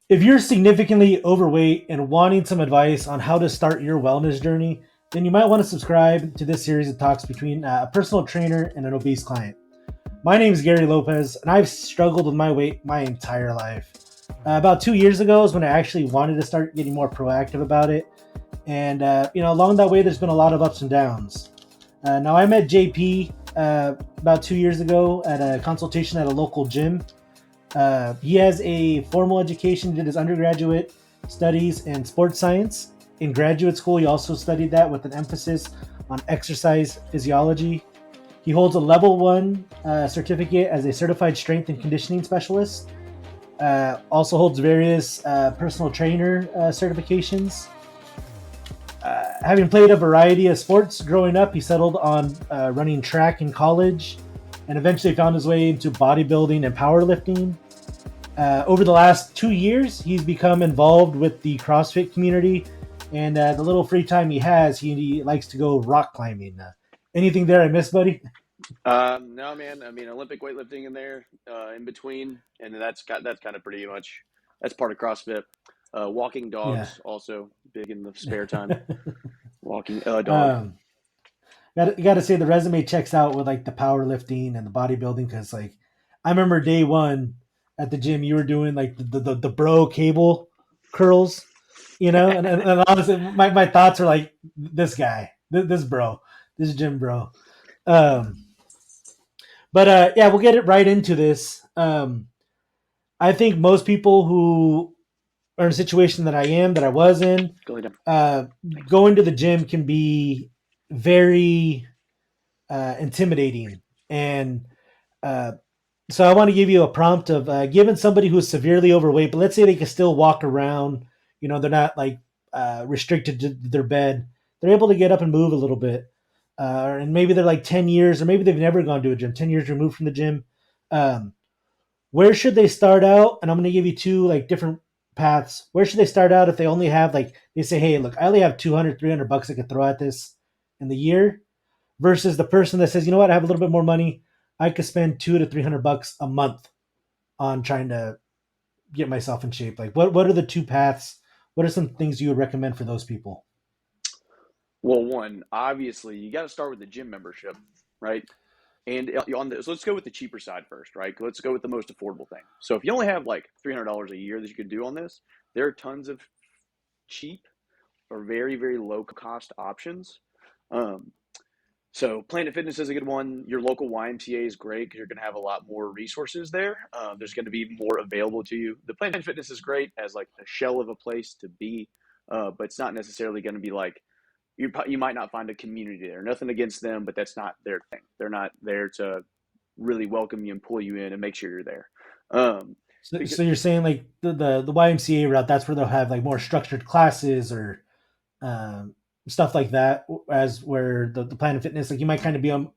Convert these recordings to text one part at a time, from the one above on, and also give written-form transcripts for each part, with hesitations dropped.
If you're significantly overweight and wanting some advice on how to start your wellness journey, then you might want to subscribe to this series of talks between a personal trainer and an obese client. My name is Gary Lopez, and I've struggled with my weight my entire life. About 2 years ago is when I actually wanted to start getting more proactive about it. And, along that way, there's been a lot of ups and downs. Now, I met JP about 2 years ago at a consultation at a local gym. He has a formal education, did his undergraduate studies in sports science. In graduate school, he also studied that with an emphasis on exercise physiology. He holds a level one certificate as a certified strength and conditioning specialist. Also holds various personal trainer certifications. Having played a variety of sports growing up, he settled on running track in college and eventually found his way into bodybuilding and powerlifting. Over the last 2 years, he's become involved with the CrossFit community, and the little free time he has, he likes to go rock climbing. Anything there I missed, buddy? No, man. I mean, Olympic weightlifting in there, in between, and then that's kind of pretty much that's part of CrossFit. Walking Yeah. dogs also big in the spare time. Walking dog. um, got to say the resume checks out with like the powerlifting and the bodybuilding because like I remember day one at the gym you were doing like the bro cable curls, and honestly my thoughts are like this guy, this bro, this gym bro. Um, but yeah, we'll get it right into this. I think most people who are in a situation that I was in, Going down. uh, Thanks. going to the gym can be very intimidating. And uh, so I want to give you a prompt of given somebody who's severely overweight, but let's say they can still walk around, they're not like restricted to their bed. They're able to get up and move a little bit. And maybe they're like 10 years, or maybe they've never gone to a gym, 10 years removed from the gym. Um, where should they start out? And I'm going to give you two like different paths. Where should they start out if they only have like, they say, hey, look, I only have 200, $300 I could throw at this in the year versus the person that says, you know what, I have a little bit more money. I could spend 200 to $300 a month on trying to get myself in shape. Like, what are the two paths? What are some things you would recommend for those people? Well, one, obviously, you got to start with the gym membership, right? And so let's go with the cheaper side first, right? Let's go with the most affordable thing. So if you only have like $300 a year that you can do on this, there are tons of cheap or very, very low cost options. Um, So Planet Fitness is a good one. Your local YMCA is great because you're going to have a lot more resources there. There's going to be more available to you. The Planet Fitness is great as like a shell of a place to be, but it's not necessarily going to be like you might not find a community there. Nothing against them, but that's not their thing. They're not there to really welcome you and pull you in and make sure you're there. Um, So because, you're saying like the YMCA route, that's where they'll have like more structured classes or um, stuff like that, as where the Planet Fitness, like you might kind of be on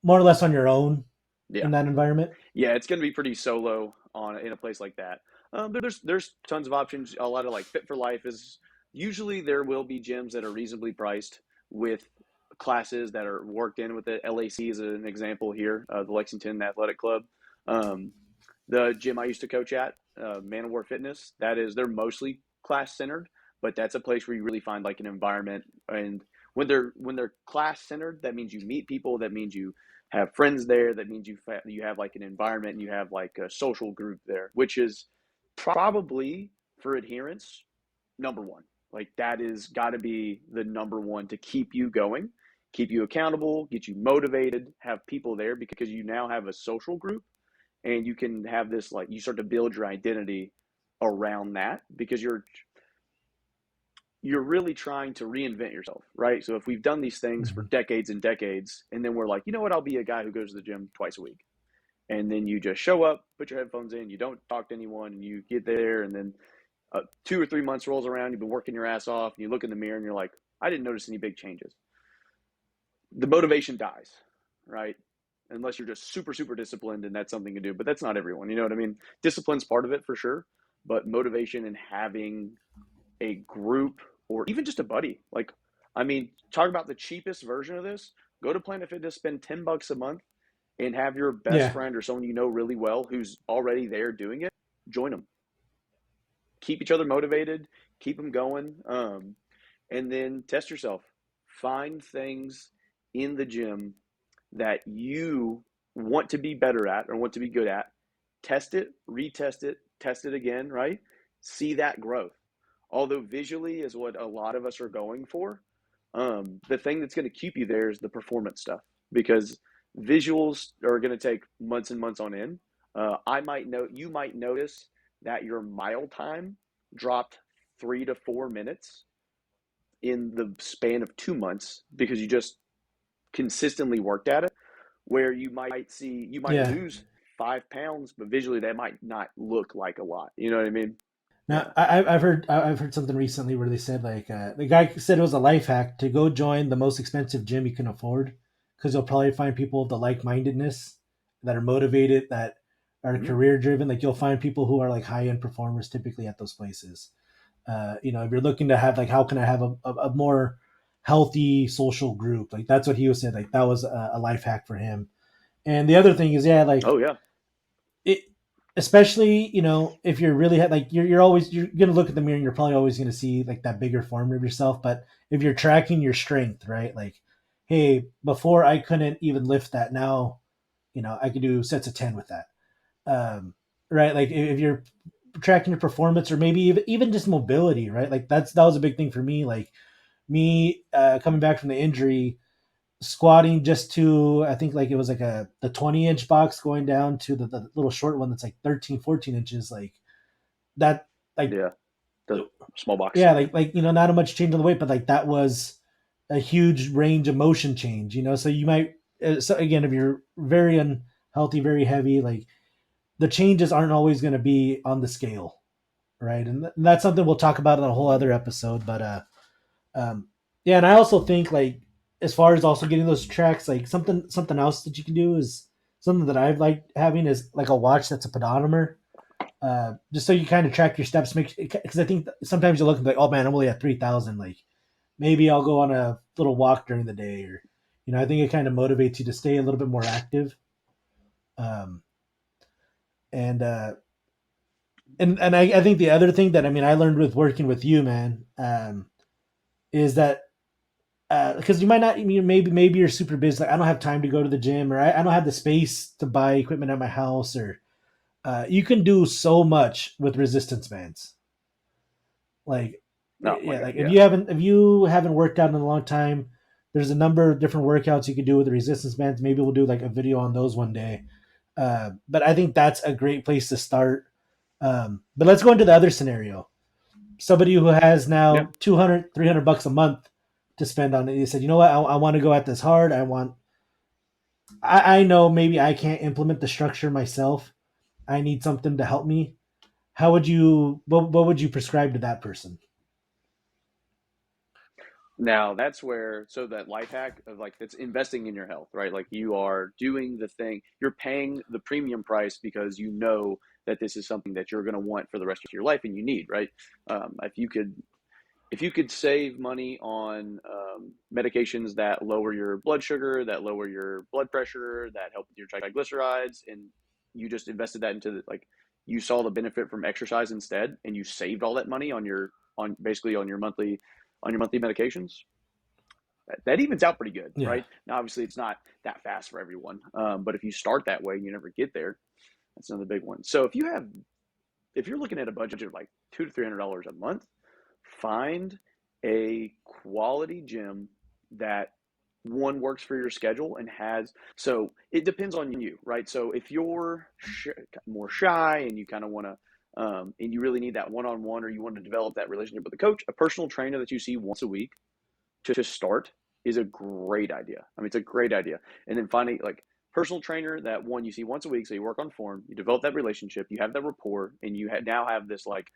more or less on your own yeah, in that environment. yeah, it's going to be pretty solo on in a place like that. There's tons of options. A lot of like Fit for Life is usually there will be gyms that are reasonably priced with classes that are worked in with it. LAC is an example here, the Lexington Athletic Club. Um, the gym I used to coach at, Man of War Fitness, they're mostly class centered, but that's a place where you really find like an environment. And when they're class centered, that means you meet people. That means you have friends there. That means you have like an environment and you have like a social group there, which is probably for adherence number one. Like that is got to be the number one to keep you going, keep you accountable, get you motivated, have people there because you now have a social group and you can have this like you start to build your identity around that because you're really trying to reinvent yourself, right? So if we've done these things for Mhm. decades and decades and then we're like, you know what, I'll be a guy who goes to the gym twice a week, and then you just show up, put your headphones in, you don't talk to anyone, and you get there, and then 2 or 3 months rolls around, you've been working your ass off, and you look in the mirror and you're like, I didn't notice any big changes. The motivation dies, right? Unless you're just super, super disciplined and that's something to do. But that's not everyone. You know what I mean? Discipline's part of it for sure. But motivation and having a group or even just a buddy. Like, I mean, talk about the cheapest version of this. Go to Planet Fitness, spend $10 a month, and have your best Yeah. friend or someone you know really well who's already there doing it. Join them. keep each other motivated, keep them going, and then test yourself. Find things in the gym that you want to be better at or want to be good at. Test it, retest it, test it again, right? See that growth. Although visually is what a lot of us are going for, the thing that's going to keep you there is the performance stuff, because visuals are going to take months and months on end. I might know you might notice that your mile time dropped 3 to 4 minutes in the span of 2 months because you just consistently worked at it. Where you might Yeah. lose 5 pounds, but visually that might not look like a lot. You know what I mean? Now Yeah. I've heard something recently where they said like the guy said it was a life hack to go join the most expensive gym you can afford, because you'll probably find people of the like mindedness that are motivated, that are Mm-hmm. career driven. Like you'll find people who are like high end performers typically at those places. If you're looking to have like how can I have a more healthy social group, like that's what he was saying. Like that was a life hack for him. And the other thing is, yeah, like Oh yeah. it, especially if you're really like you're gonna look at the mirror and you're probably always gonna see like that bigger form of yourself. But if you're tracking your strength, right, like, hey, before I couldn't even lift that, now I could do sets of 10 with that. um, right, like if you're tracking your performance, or maybe even just mobility, right, like that was a big thing for me. Like me coming back from the injury, squatting just to, I think like it was like the 20-inch box, going down to the little short one that's like 13, 14 inches, like that, like, Yeah. The small box. yeah, Yeah. like not a much change on the weight, but like that was a huge range of motion change, so you might, so again, if you're very unhealthy, very heavy, like the changes aren't always going to be on the scale, right? And that's something we'll talk about in a whole other episode. But um, yeah, and I also think like as far as also getting those tracks, like something else that you can do is something that I've liked having is like a watch that's a pedometer. Just so you kind of track your steps, make, because I think sometimes you look and be like, oh man, I'm only at 3,000. Like maybe I'll go on a little walk during the day, or I think it kind of motivates you to stay a little bit more active. Um, and I think the other thing that I learned with working with you, man, is that because you might not, maybe you're super busy. Like I don't have time to go to the gym, or I don't have the space to buy equipment at my house, or you can do so much with resistance bands. Like Oh my yeah, God. like Yeah. if you haven't worked out in a long time, there's a number of different workouts you can do with the resistance bands. Maybe we'll do like a video on those one day. But I think that's a great place to start. But let's go into the other scenario. Somebody who has Yeah. now 200, $300 a month to spend on it. You said, you know what, I want to go at this hard. I know maybe I can't implement the structure myself. I need something to help me. What would you prescribe to that person? Now that's where, so that life hack of like, it's investing in your health, right? Like you are doing the thing, you're paying the premium price because you know that this is something that you're going to want for the rest of your life and you need, right? If you could save money on medications that lower your blood sugar, that lower your blood pressure, that help with your triglycerides, and you just invested that into like, you saw the benefit from exercise instead, and you saved all that money on on basically on your monthly medications, that evens out pretty good, Yeah. right? Now, obviously, it's not that fast for everyone, but if you start that way and you never get there, that's another big one. So if you're looking at a budget of like $200 to $300 a month, find a quality gym that one works for your schedule and has, so it depends on you, right? So if you're more shy and you kind of want to and you really need that one-on-one, or you want to develop that relationship with the coach, a personal trainer that you see once a week to start is a great idea. I mean, it's a great idea. And then finding like personal trainer that one you see once a week, so you work on form, you develop that relationship, you have that rapport, and you now have this like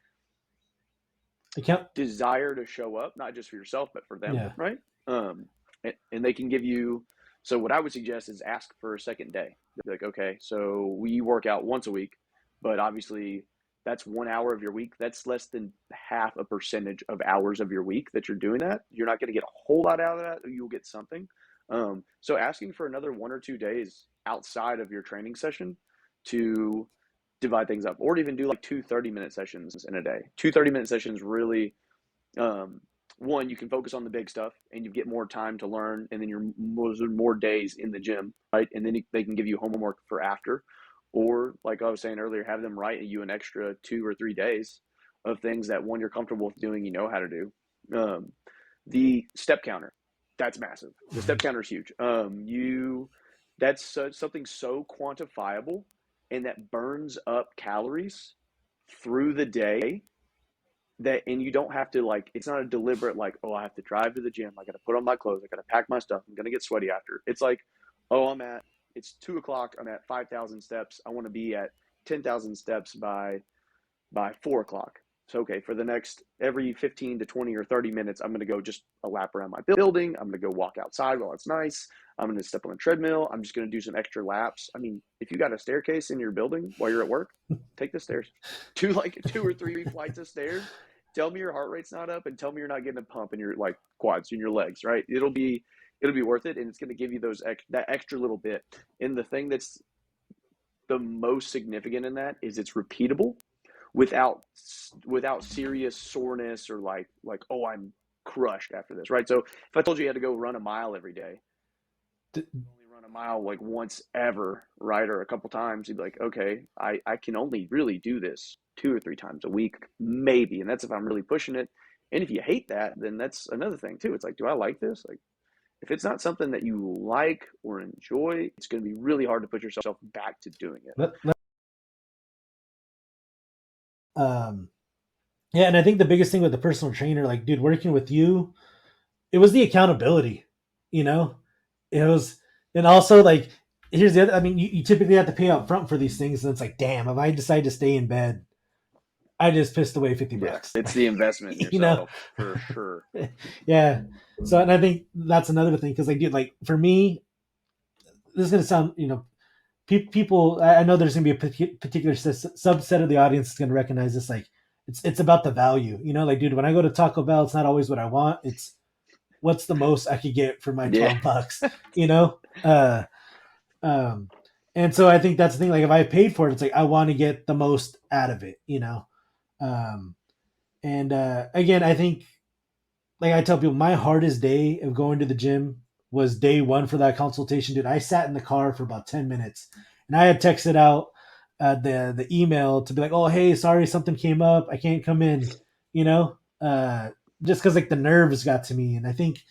Account. desire to show up, not just for yourself but for them, Yeah. right? And they can give you. So what I would suggest is ask for a second day. Be like, okay, so we work out once a week, but obviously that's 1 hour of your week. That's less than half a percentage of hours of your week that you're doing that. You're not going to get a whole lot out of that. You'll get something. So asking for another 1 or 2 days outside of your training session to divide things up, or even do like 2 30-minute sessions in a day. 2 30-minute sessions really, one, you can focus on the big stuff and you get more time to learn, and then you're more days in the gym, right? And then they can give you homework for after, or like I was saying earlier, have them write you an extra 2 or 3 days of things that, one, you're comfortable with doing, you know how to do. The step counter, that's massive. The step counter is huge. That's something so quantifiable and that burns up calories through the day, that, and you don't have to, like, it's not a deliberate, like, oh, I have to drive to the gym, I got to put on my clothes, I got to pack my stuff, I'm going to get sweaty after. It's like, oh, it's 2 o'clock, I'm at 5,000 steps, I want to be at 10,000 steps by 4 o'clock. So, okay, for the next, every 15 to 20 or 30 minutes, I'm going to go just a lap around my building. I'm going to go walk outside while it's nice. I'm going to step on a treadmill. I'm just going to do some extra laps. I mean, if you got a staircase in your building while you're at work, take the stairs. Do like 2 or 3 flights of stairs. Tell me your heart rate's not up, and tell me you're not getting a pump in your, like, quads in your legs, right? It'll be worth it, and it's going to give you that extra little bit. And the thing that's the most significant in that is it's repeatable without serious soreness, or like, oh, I'm crushed after this, right? So if I told you had to go run a mile every day, only run a mile like once ever, right, or a couple times, you'd be like, okay, I can only really do this 2 or 3 times a week, maybe, and that's if I'm really pushing it. And if you hate that, then that's another thing too. It's like, do I like this? Like, if it's not something that you like or enjoy, it's going to be really hard to put yourself back to doing it. Um, yeah, and I think the biggest thing with the personal trainer, like, dude, working with you, it was the accountability, you know? It was, and also, like, here's the other, I mean, you typically have to pay up front for these things, and it's like, damn, if I decide to stay in bed, I just pissed away 50 Yeah, bucks. it's the investment in You know? yourself for sure. Yeah. So, and I think that's another thing, because, like, dude, like, for me, this is going to sound, people, I know there's going to be a particular subset of the audience that's going to recognize this. Like, it's about the value, like, dude, when I go to Taco Bell, it's not always what I want. It's what's the most I could get for my Yeah. $12, you know? Um, and so I think that's the thing. Like, if I paid for it, it's like, I want to get the most out of it, Um, and, again, I think, like I tell people, my hardest day of going to the gym was day one for that consultation. Dude, I sat in the car for about 10 minutes, and I had texted out the email to be like, oh, hey, sorry, something came up, I can't come in, you know, just because, like, the nerves got to me. And I think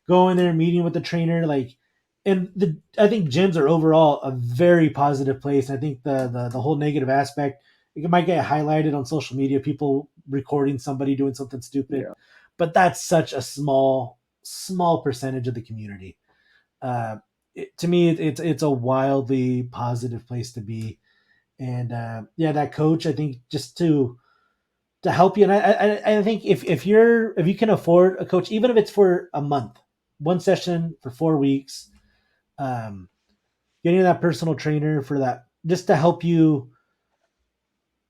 going there, meeting with the trainer, like, I think gyms are overall a very positive place. I think the whole negative aspect, it might get highlighted on social media, people recording somebody doing something stupid, Yeah. but that's such a small percentage of the community. To me, it's a wildly positive place to be. And yeah, that coach, I think, just to help you. And I think if you can afford a coach, even if it's for a month, one session for 4 weeks, um, getting that personal trainer for that, just to help you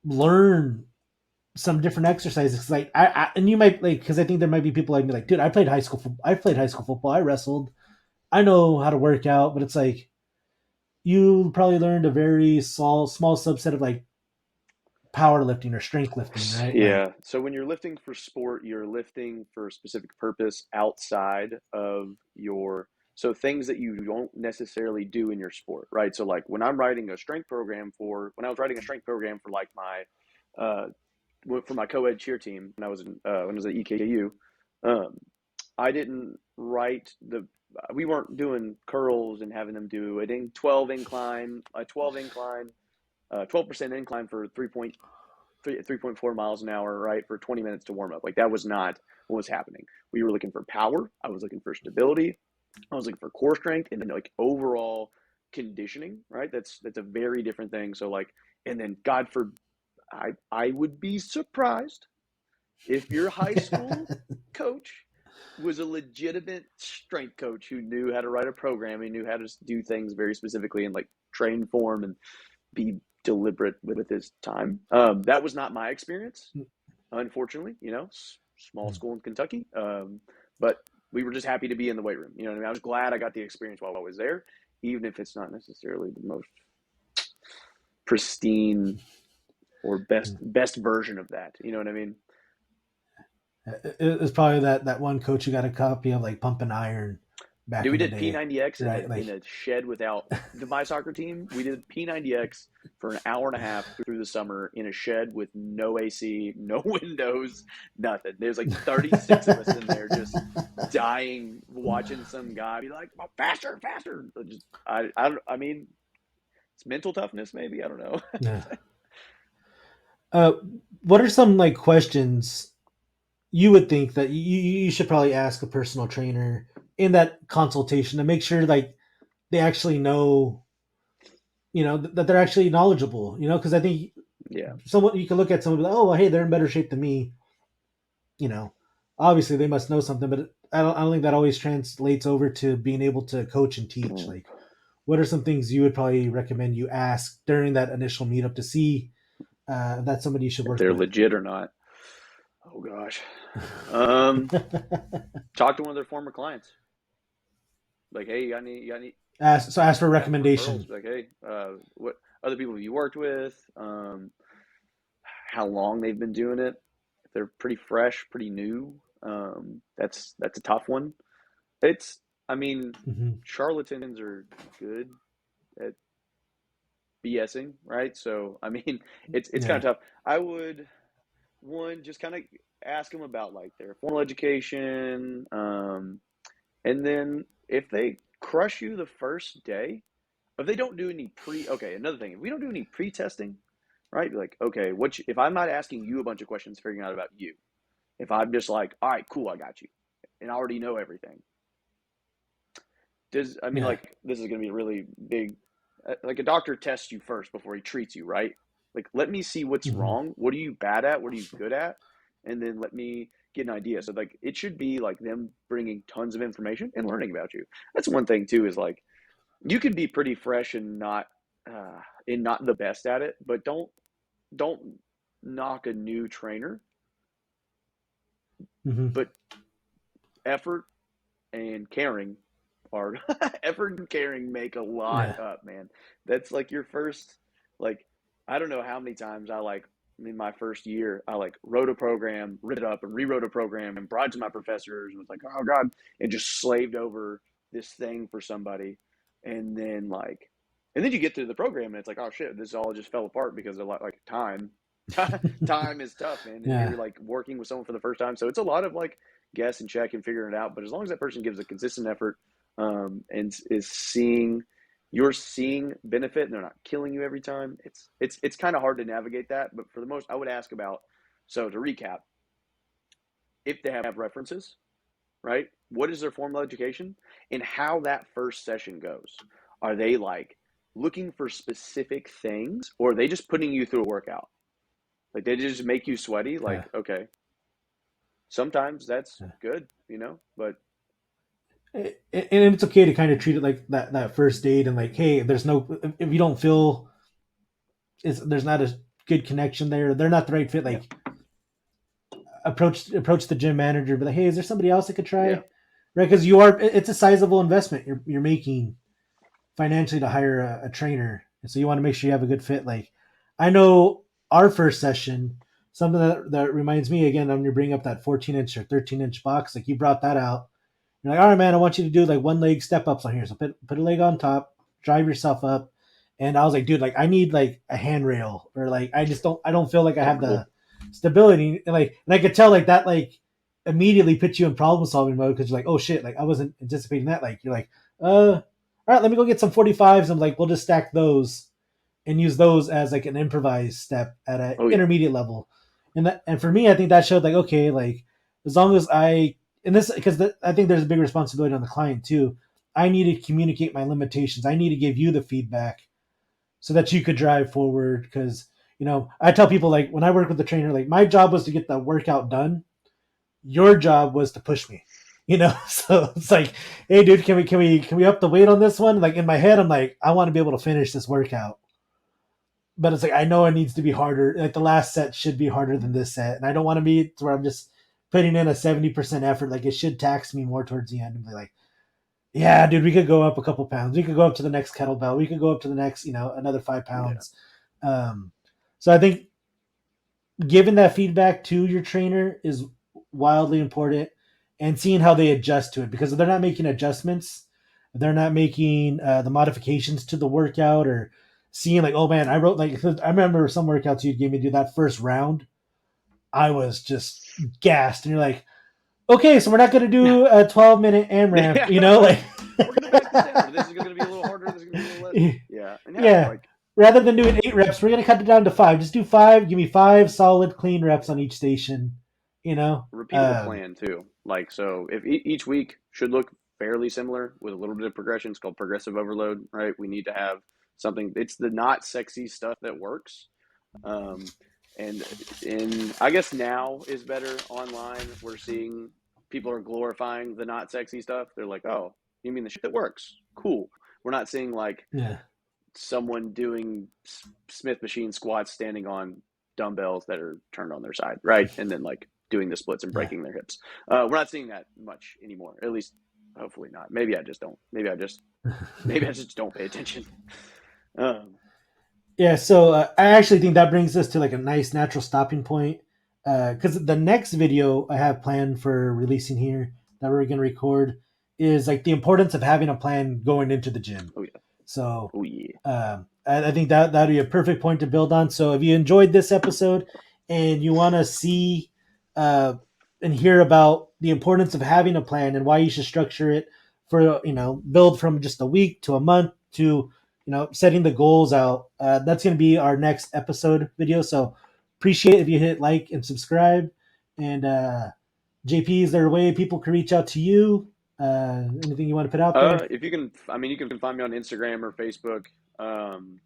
learn some different exercises. Like, and you might, like, because I think there might be people like me, like, dude, I played high school football, I wrestled, I know how to work out. But it's like, you probably learned a very small subset of, like, powerlifting or strength lifting, right? Like, Yeah. So when you're lifting for sport, you're lifting for a specific purpose outside of so things that you don't necessarily do in your sport, right? So, like, when I was writing a strength program for like uh, for my co-ed cheer team when I was at EKU, um, I didn't write we weren't doing curls and having them do a 12 incline, 12% incline for 3.4 miles an hour, right, for 20 minutes to warm up. Like, that was not what was happening. We were looking for power. I was looking for stability. I was looking for core strength, and then, like, overall conditioning, right? That's a very different thing. So, like, and then, God forbid, I would be surprised if your high school coach was a legitimate strength coach who knew how to write a program and knew how to do things very specifically and, like, train form and be deliberate with his time. That was not my experience, unfortunately. Small school in Kentucky, but we were just happy to be in the weight room. You know what I mean? I was glad I got the experience while I was there, even if it's not necessarily the most pristine or best version of that. You know what I mean? It was probably that one coach who got a copy of like Pump and Iron Dude, back we in the did day, P90X right? in Like, a shed without my soccer team. We did P90X for an hour and a half through the summer in a shed with no AC, no windows, nothing. There's like 36 of us in there just dying, watching some guy be like, oh, faster, faster. Just, I mean, it's mental toughness, maybe. I don't know. yeah. Uh, what are some like questions you would think that you should probably ask a personal trainer in that consultation to make sure like they actually know, that they're actually knowledgeable, because I think Yeah. someone you can look at someone and be like, oh well, hey, they're in better shape than me, you know, obviously they must know something, but I don't think that always translates over to being able to coach and teach. Like, what are some things you would probably recommend you ask during that initial meetup to see if that's somebody you should If work they're with? legit or not. Oh, gosh. Um, Talk to one of their former clients. Like, hey, ask for a ask for referrals. recommendation. Like, hey, what other people have you worked with? How long they've been doing it? If they're pretty fresh, pretty new, that's a tough one. It's, I mean, Mm-hmm. charlatans are good at BSing, right? So, I mean, it's kind Yeah. of tough. I would one just kind of ask them about like their formal education, and then if they crush you the first day, if they don't do any okay, another thing, if we don't do any pre-testing, right? Like, okay, if I'm not asking you a bunch of questions, figuring out about you, if I'm just like, all right, cool, I got you, and I already know everything. I mean, Yeah. like, this is going to be a really big, like a doctor tests you first before he treats you, right? Like, let me see what's Mm-hmm. wrong. What are you bad at? What are you good at? And then let me get an idea. So, like, it should be like them bringing tons of information and learning about you. That's one thing too. Is like you could be pretty fresh and not the best at it, but don't knock a new trainer. Mm-hmm. But effort and caring are effort and caring make a Yeah. lot up, man. That's like your first, like, I don't know how many times I like in my first year I like wrote a program, ripped it up and rewrote a program and brought it to my professors and was like, oh god, and just slaved over this thing for somebody, and then like, and then you get through the program and it's like, oh shit, this all just fell apart because of like time. Time is tough, man, and Yeah. you're like working with someone for the first time, so it's a lot of like guess and check and figuring it out. But as long as that person gives a consistent effort, and is you're seeing benefit, and they're not killing you every time. It's kind of hard to navigate that. But for the most, I would ask about. So to recap, if they have references, right? What is their formal education and how that first session goes? Are they like looking for specific things, or are they just putting you through a workout? Like they just make you sweaty? Yeah. Like, okay, sometimes that's good, you know, but And it's okay to kind of treat it like that first date, and like, hey, there's no, if you don't feel there's not a good connection there, they're not the right fit, yeah, like approach the gym manager, be like, hey, is there somebody else I could yeah, try? Right, because it's a sizable investment you're making financially to hire a trainer, and so you want to make sure you have a good fit. Like, I know our first session, something that reminds me again, I'm gonna bring up that 14-inch or 13-inch box, like you brought that out. You're like, all right, man, I want you to do like one leg step ups on here. So put a leg on top, drive yourself up. And I was like, dude, like I need like a handrail, or like I don't feel like I have comfortable. the stability. And I could tell like that like immediately puts you in problem solving mode, because you're like, oh shit, like I wasn't anticipating that. Like you're like, all right, let me go get some 45s. I'm like, we'll just stack those and use those as like an improvised step at an Oh yeah, intermediate level. And for me, I think that showed like, okay, like as long as I, and this, because I think there's a big responsibility on the client too. I need to communicate my limitations. I need to give you the feedback so that you could drive forward. Because I tell people, like, when I work with the trainer, like my job was to get the workout done. Your job was to push me. So it's like, hey, dude, can we up the weight on this one? Like in my head, I'm like, I want to be able to finish this workout, but it's like I know it needs to be harder. Like the last set should be harder than this set, and I don't want to be to where I'm just putting in a 70% effort. Like it should tax me more towards the end and be like, yeah, dude, we could go up a couple pounds. We could go up to the next kettlebell. We could go up to the next, another five yeah. pounds. So I think. giving that feedback to your trainer is wildly important, and seeing how they adjust to it, because if they're not making adjustments, if they're not making the modifications to the workout, or seeing like, oh man, I wrote like, I remember some workouts you gave me to do that first round, I was just gassed, and you're like, okay, so we're not going to do a 12-minute AMRAP, Yeah, like we're gonna back this down. This is gonna be a little harder. This is gonna be a little less. Yeah, and yeah, yeah, like rather than doing 8 reps, we're going to cut it down to 5. Just do 5. Give me 5 solid, clean reps on each station. You know, repeatable plan too. Like so, if each week should look fairly similar with a little bit of progression, it's called progressive overload, right? We need to have something. It's the not sexy stuff that works. Um, and I guess now is better online. We're seeing people are glorifying the not sexy stuff. They're like, oh, you mean the shit that works? Cool. We're not seeing like yeah, someone doing Smith machine squats standing on dumbbells that are turned on their side, right? And then like doing the splits and yeah. breaking their hips. We're not seeing that much anymore. At least, hopefully not. Maybe I just don't. Maybe I just don't pay attention. Um, Yeah, so I actually think that brings us to like a nice natural stopping point, because the next video I have planned for releasing here that we're going to record is like the importance of having a plan going into the gym. oh yeah. So Oh yeah. I think that that'd be a perfect point to build on. So if you enjoyed this episode and you want to see uh, and hear about the importance of having a plan and why you should structure it for, build from just a week to a month to, setting the goals out, that's going to be our next episode video. So appreciate if you hit like and subscribe. And JP, is there a way people can reach out to you? Anything you want to put out there? If you can, I mean, you can find me on Instagram or Facebook. Um,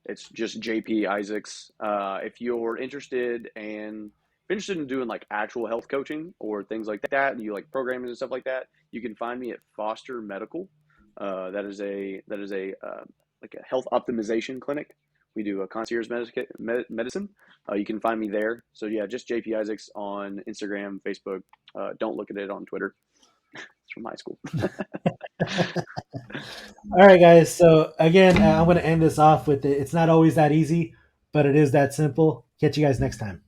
it's just JP Isaacs. If you're interested in doing like actual health coaching or things like that, and you like programming and stuff like that, you can find me at Foster Medical. That is a like a health optimization clinic. We do a concierge medicine. You can find me there. So yeah, just JP Isaacs on Instagram, Facebook. Don't look at it on Twitter. It's from high school. All right, guys. So again, I'm going to end this off with it. It's not always that easy, but it is that simple. Catch you guys next time.